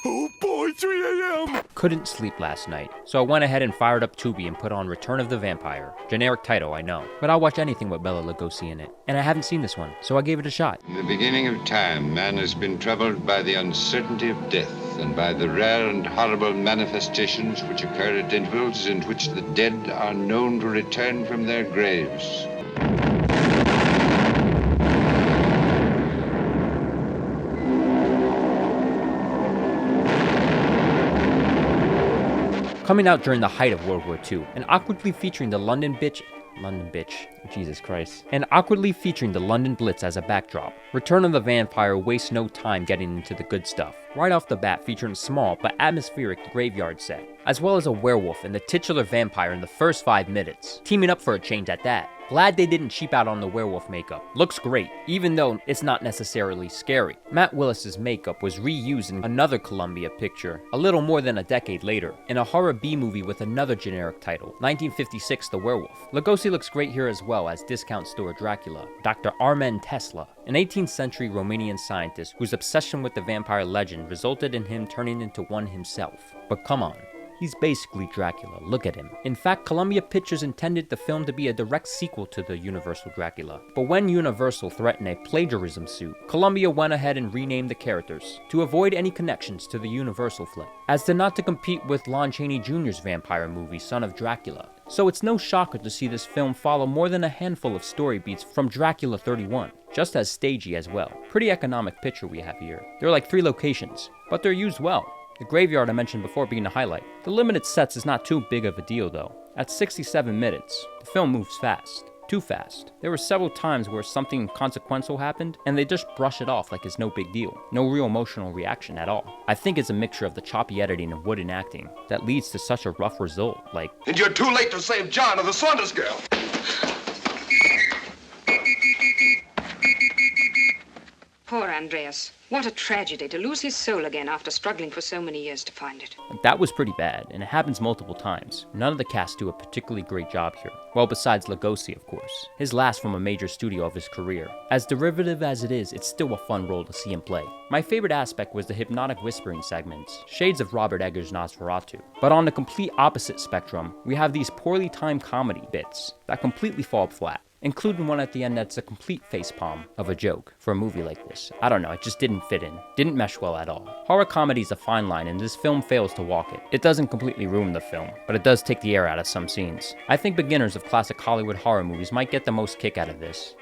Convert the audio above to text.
Oh boy, 3 a.m. Couldn't sleep last night, so I went ahead and fired up Tubi and put on Return of the Vampire. Generic title, I know, but I'll watch anything with Bela Lugosi in it. And I haven't seen this one, so I gave it a shot. In the beginning of time, man has been troubled by the uncertainty of death and by the rare and horrible manifestations which occur at intervals in which the dead are known to return from their graves. Coming out during the height of World War II, and awkwardly featuring the London Bitch, Jesus Christ, and awkwardly featuring the London Blitz as a backdrop. Return of the Vampire wastes no time getting into the good stuff. Right off the bat, featuring a small but atmospheric graveyard set, as well as a werewolf and the titular vampire in the first 5 minutes, teaming up for a change at that. Glad they didn't cheap out on the werewolf makeup. Looks great, even though it's not necessarily scary. Matt Willis's makeup was reused in another Columbia picture, a little more than a decade later, in a horror B-movie with another generic title, 1956 The Werewolf. Lugosi looks great here as well as discount store Dracula, Dr. Armen Tesla, an 18th century Romanian scientist whose obsession with the vampire legend resulted in him turning into one himself. But come on. He's basically Dracula, look at him. In fact, Columbia Pictures intended the film to be a direct sequel to the Universal Dracula. But when Universal threatened a plagiarism suit, Columbia went ahead and renamed the characters to avoid any connections to the Universal flick, as to not to compete with Lon Chaney Jr.'s vampire movie, Son of Dracula. So it's no shocker to see this film follow more than a handful of story beats from Dracula 31, just as stagey as well. Pretty economic picture we have here. There are like 3 locations, but they're used well. The graveyard I mentioned before being a highlight. The limited sets is not too big of a deal though. At 67 minutes, the film moves fast. Too fast. There were several times where something consequential happened, and they just brush it off like it's no big deal. No real emotional reaction at all. I think it's a mixture of the choppy editing and wooden acting that leads to such a rough result, like... And you're too late to save John or the Saunders girl. Poor Andreas. What a tragedy to lose his soul again after struggling for so many years to find it. That was pretty bad, and it happens multiple times. None of the cast do a particularly great job here. Well, besides Lugosi, of course. His last from a major studio of his career. As derivative as it is, it's still a fun role to see him play. My favorite aspect was the hypnotic whispering segments, shades of Robert Eggers' Nosferatu. But on the complete opposite spectrum, we have these poorly timed comedy bits that completely fall flat. Including one at the end that's a complete facepalm of a joke for a movie like this. I don't know, it just didn't fit in. Didn't mesh well at all. Horror comedy is a fine line and this film fails to walk it. It doesn't completely ruin the film, but it does take the air out of some scenes. I think beginners of classic Hollywood horror movies might get the most kick out of this.